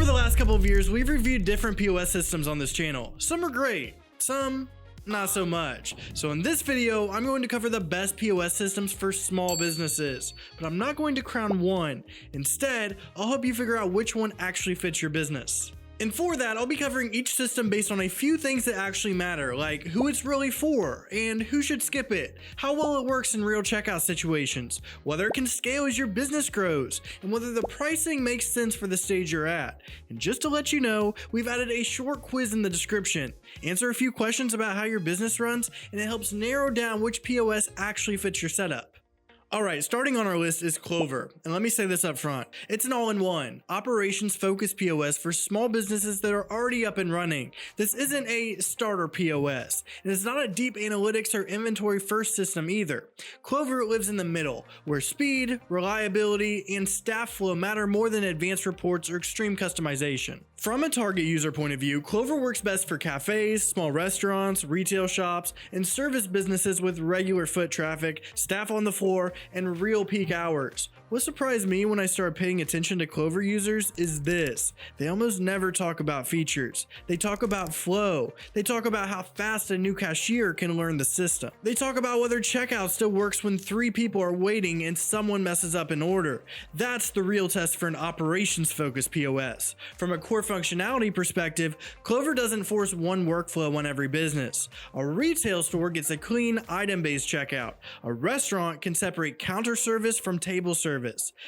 the last couple of years, we've reviewed different POS systems on this channel. Some are great, some not so much. So in this video, I'm going to cover the best POS systems for small businesses, but I'm not going to crown one. Instead, I'll help you figure out which one actually fits your business. And for that, I'll be covering each system based on a few things that actually matter, like who it's really for, and who should skip it, how well it works in real checkout situations, whether it can scale as your business grows, and whether the pricing makes sense for the stage you're at. And just to let you know, we've added a short quiz in the description. Answer a few questions about how your business runs, and it helps narrow down which POS actually fits your setup. Alright, starting on our list is Clover, and let me say this up front. It's an all-in-one, operations-focused POS for small businesses that are already up and running. This isn't a starter POS, and it's not a deep analytics or inventory-first system either. Clover lives in the middle, where speed, reliability, and staff flow matter more than advanced reports or extreme customization. From a target user point of view, Clover works best for cafes, small restaurants, retail shops, and service businesses with regular foot traffic, staff on the floor, and real peak hours. What surprised me when I started paying attention to Clover users is this: they almost never talk about features. They talk about flow. They talk about how fast a new cashier can learn the system. They talk about whether checkout still works when 3 people are waiting and someone messes up an order. That's the real test for an operations-focused POS. From a core functionality perspective, Clover doesn't force one workflow on every business. A retail store gets a clean, item-based checkout. A restaurant can separate counter service from table service.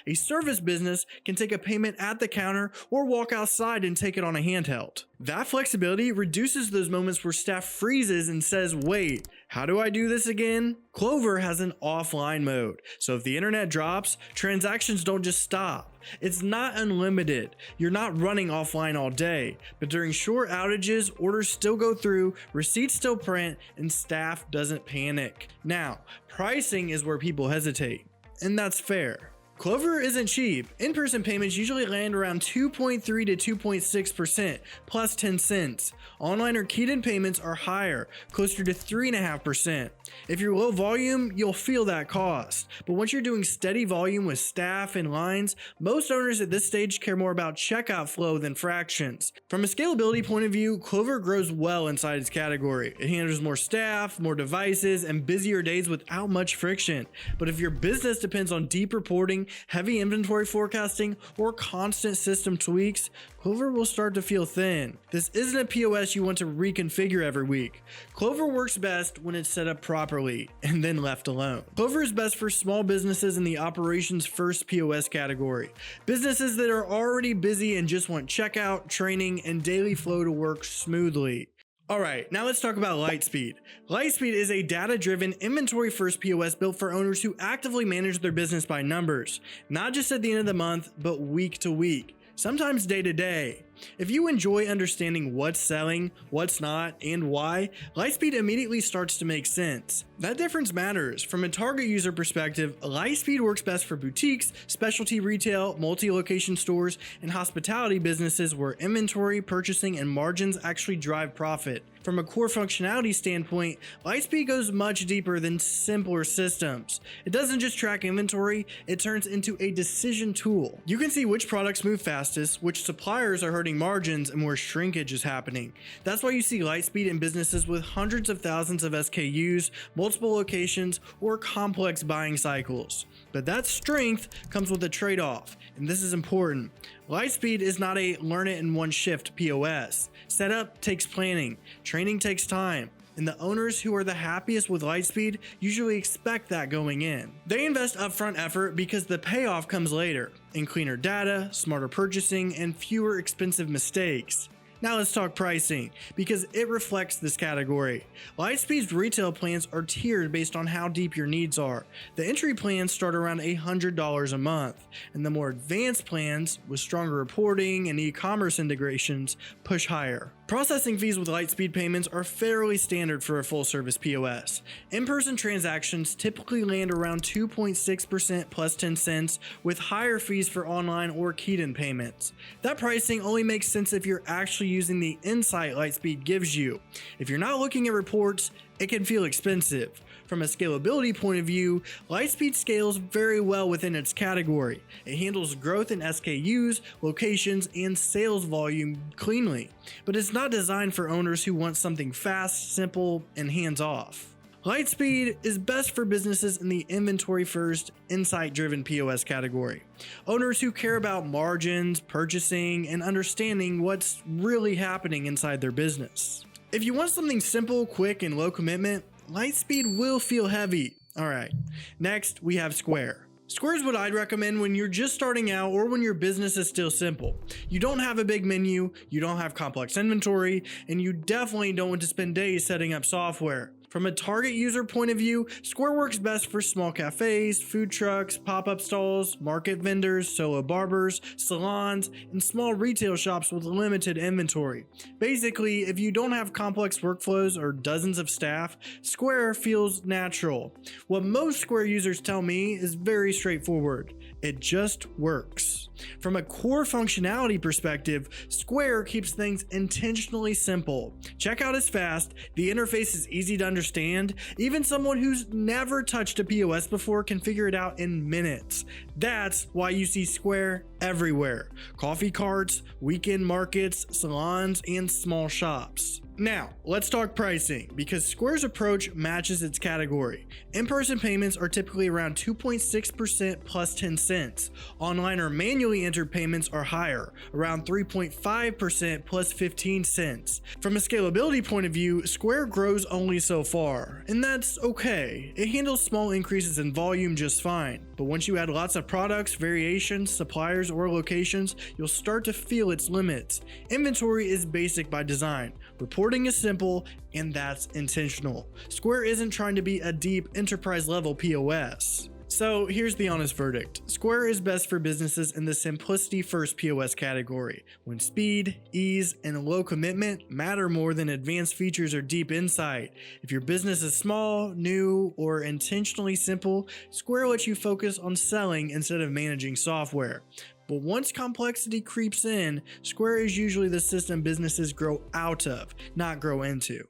A service business can take a payment at the counter or walk outside and take it on a handheld. That flexibility reduces those moments where staff freezes and says, "Wait, how do I do this again?" Clover has an offline mode, so if the internet drops, transactions don't just stop. It's not unlimited. You're not running offline all day, but during short outages, orders still go through, receipts still print, and staff doesn't panic. Now, pricing is where people hesitate, and that's fair. Clover isn't cheap. In-person payments usually land around 2.3 to 2.6% plus 10 cents. Online or keyed-in payments are higher, closer to 3.5%. If you're low volume, you'll feel that cost. But once you're doing steady volume with staff and lines, most owners at this stage care more about checkout flow than fractions. From a scalability point of view, Clover grows well inside its category. It handles more staff, more devices, and busier days without much friction. But if your business depends on deep reporting, heavy inventory forecasting, or constant system tweaks, Clover will start to feel thin. This isn't a POS you want to reconfigure every week. Clover works best when it's set up properly and then left alone. Clover is best for small businesses in the operations first POS category. Businesses that are already busy and just want checkout, training, and daily flow to work smoothly. Alright, now let's talk about Lightspeed. Lightspeed is a data-driven, inventory-first POS built for owners who actively manage their business by numbers, not just at the end of the month, but week to week, sometimes day to day. If you enjoy understanding what's selling, what's not, and why, Lightspeed immediately starts to make sense. That difference matters. From a target user perspective, Lightspeed works best for boutiques, specialty retail, multi-location stores, and hospitality businesses where inventory, purchasing, and margins actually drive profit. From a core functionality standpoint, Lightspeed goes much deeper than simpler systems. It doesn't just track inventory, it turns into a decision tool. You can see which products move fastest, which suppliers are hurting margins, and where shrinkage is happening. That's why you see Lightspeed in businesses with hundreds of thousands of SKUs, multiple locations, or complex buying cycles. But that strength comes with a trade-off, and this is important. Lightspeed is not a learn it in one shift POS. Setup takes planning, training takes time, and the owners who are the happiest with Lightspeed usually expect that going in. They invest upfront effort because the payoff comes later, in cleaner data, smarter purchasing, and fewer expensive mistakes. Now let's talk pricing, because it reflects this category. Lightspeed's retail plans are tiered based on how deep your needs are. The entry plans start around $100 a month, and the more advanced plans, with stronger reporting and e-commerce integrations, push higher. Processing fees with Lightspeed payments are fairly standard for a full-service POS. In-person transactions typically land around 2.6% plus 10 cents, with higher fees for online or keyed-in payments. That pricing only makes sense if you're actually using the insight Lightspeed gives you. If you're not looking at reports, it can feel expensive. From a scalability point of view, Lightspeed scales very well within its category. It handles growth in SKUs, locations, and sales volume cleanly, but it's not designed for owners who want something fast, simple, and hands-off. Lightspeed is best for businesses in the inventory first, insight driven POS category. Owners who care about margins, purchasing, and understanding what's really happening inside their business. If you want something simple, quick, and low commitment, Lightspeed will feel heavy. Alright, next we have Square. Square is what I'd recommend when you're just starting out or when your business is still simple. You don't have a big menu, you don't have complex inventory, and you definitely don't want to spend days setting up software. From a target user point of view, Square works best for small cafes, food trucks, pop-up stalls, market vendors, solo barbers, salons, and small retail shops with limited inventory. Basically, if you don't have complex workflows or dozens of staff, Square feels natural. What most Square users tell me is very straightforward. It just works. From a core functionality perspective, Square keeps things intentionally simple. Checkout is fast, the interface is easy to understand, even someone who's never touched a POS before can figure it out in minutes. That's why you see Square everywhere. Coffee carts, weekend markets, salons, and small shops. Now, let's talk pricing, because Square's approach matches its category. In-person payments are typically around 2.6% plus 10 cents. Online or manually entered payments are higher, around 3.5% plus 15 cents. From a scalability point of view, Square grows only so far, and that's okay. It handles small increases in volume just fine, but once you add lots of products, variations, suppliers, or locations, you'll start to feel its limits. Inventory is basic by design. Reporting is simple, and that's intentional. Square isn't trying to be a deep enterprise level POS. So here's the honest verdict. Square is best for businesses in the simplicity first POS category, when speed, ease, and low commitment matter more than advanced features or deep insight. If your business is small, new, or intentionally simple, Square lets you focus on selling instead of managing software. But once complexity creeps in, Square is usually the system businesses grow out of, not grow into.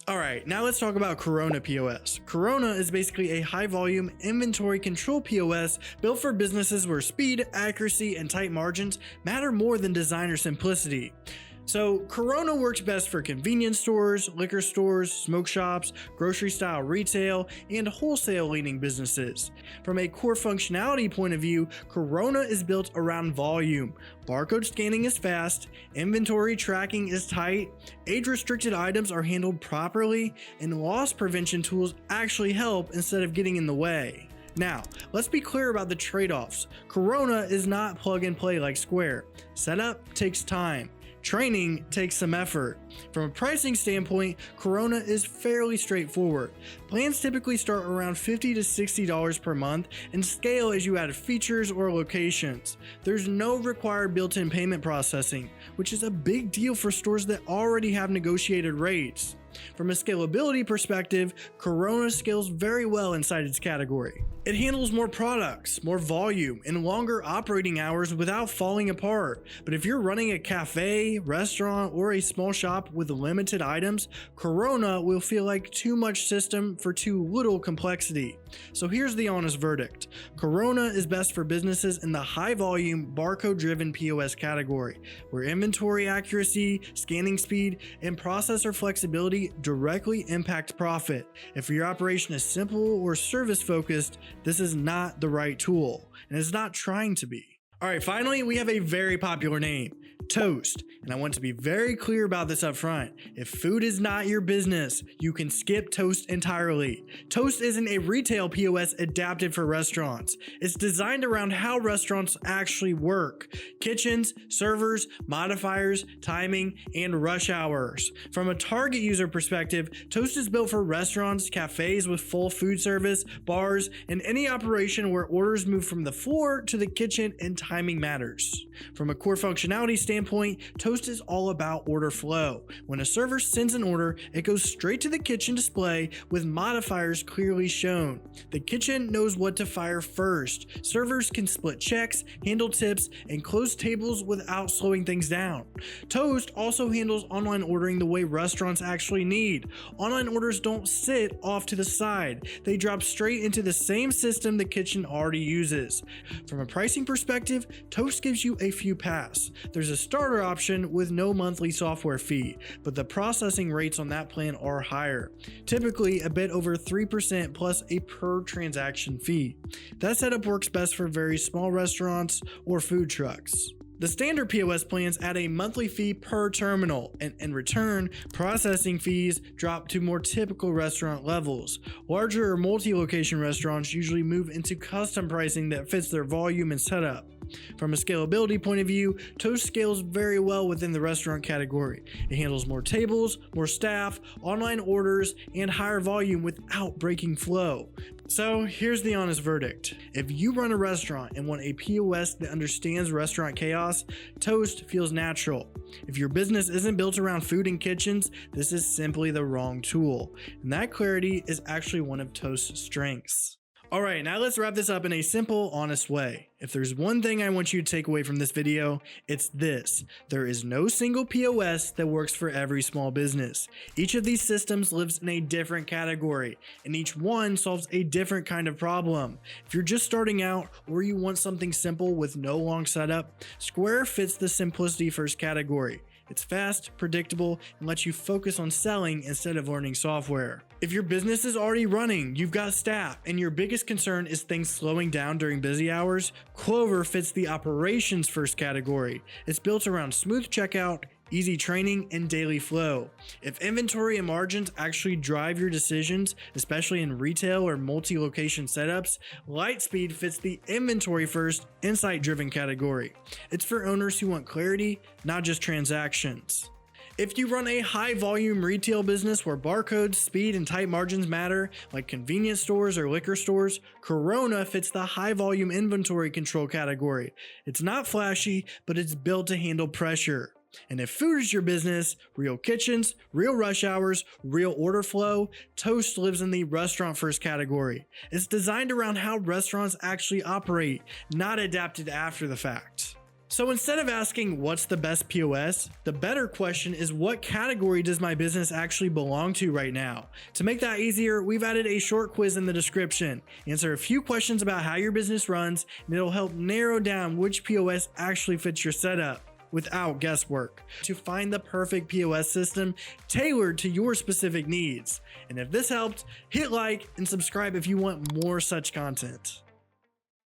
Alright, now let's talk about Korona POS. Korona is basically a high volume inventory control POS built for businesses where speed, accuracy, and tight margins matter more than design or simplicity. So Korona works best for convenience stores, liquor stores, smoke shops, grocery style retail, and wholesale leaning businesses. From a core functionality point of view, Korona is built around volume. Barcode scanning is fast, inventory tracking is tight, age restricted items are handled properly, and loss prevention tools actually help instead of getting in the way. Now, let's be clear about the trade-offs. Korona is not plug and play like Square. Setup takes time. Training takes some effort. From a pricing standpoint, Korona is fairly straightforward. Plans typically start around $50 to $60 per month and scale as you add features or locations. There's no required built-in payment processing, which is a big deal for stores that already have negotiated rates. From a scalability perspective, Korona scales very well inside its category. It handles more products, more volume, and longer operating hours without falling apart. But if you're running a cafe, restaurant, or a small shop with limited items, Korona will feel like too much system for too little complexity. So here's the honest verdict. Korona is best for businesses in the high volume, barcode driven POS category, where inventory accuracy, scanning speed, and processor flexibility directly impact profit. If your operation is simple or service focused, this is not the right tool, and it's not trying to be. Alright, finally, we have a very popular name, Toast. And I want to be very clear about this up front. If food is not your business, you can skip Toast entirely. Toast isn't a retail POS adapted for restaurants. It's designed around how restaurants actually work. Kitchens, servers, modifiers, timing, and rush hours. From a target user perspective, Toast is built for restaurants, cafes with full food service, bars, and any operation where orders move from the floor to the kitchen and timing matters. From a core functionality standpoint, Toast is all about order flow. When a server sends an order, it goes straight to the kitchen display with modifiers clearly shown. The kitchen knows what to fire first. Servers can split checks, handle tips, and close tables without slowing things down. Toast also handles online ordering the way restaurants actually need. Online orders don't sit off to the side. They drop straight into the same system the kitchen already uses. From a pricing perspective, Toast gives you a few pass. There's a starter option with no monthly software fee, but the processing rates on that plan are higher, typically a bit over 3% plus a per transaction fee. That setup works best for very small restaurants or food trucks. The standard POS plans add a monthly fee per terminal, and in return, processing fees drop to more typical restaurant levels. Larger or multi-location restaurants usually move into custom pricing that fits their volume and setup. From a scalability point of view, Toast scales very well within the restaurant category. It handles more tables, more staff, online orders, and higher volume without breaking flow. So here's the honest verdict. If you run a restaurant and want a POS that understands restaurant chaos, Toast feels natural. If your business isn't built around food and kitchens, this is simply the wrong tool. And that clarity is actually one of Toast's strengths. Alright, now let's wrap this up in a simple, honest way. If there's one thing I want you to take away from this video, it's this. There is no single POS that works for every small business. Each of these systems lives in a different category, and each one solves a different kind of problem. If you're just starting out, or you want something simple with no long setup, Square fits the simplicity first category. It's fast, predictable, and lets you focus on selling instead of learning software. If your business is already running, you've got staff, and your biggest concern is things slowing down during busy hours, Clover fits the operations first category. It's built around smooth checkout, easy training, and daily flow. If inventory and margins actually drive your decisions, especially in retail or multi-location setups, Lightspeed fits the inventory first, insight-driven category. It's for owners who want clarity, not just transactions. If you run a high volume retail business where barcodes, speed, and tight margins matter, like convenience stores or liquor stores, Korona fits the high volume inventory control category. It's not flashy, but it's built to handle pressure. And if food is your business, real kitchens, real rush hours, real order flow, Toast lives in the restaurant first category. It's designed around how restaurants actually operate, not adapted after the fact. So instead of asking what's the best POS, the better question is what category does my business actually belong to right now? To make that easier, we've added a short quiz in the description. Answer a few questions about how your business runs, and it'll help narrow down which POS actually fits your setup without guesswork to find the perfect POS system tailored to your specific needs. And if this helped, hit like and subscribe if you want more such content.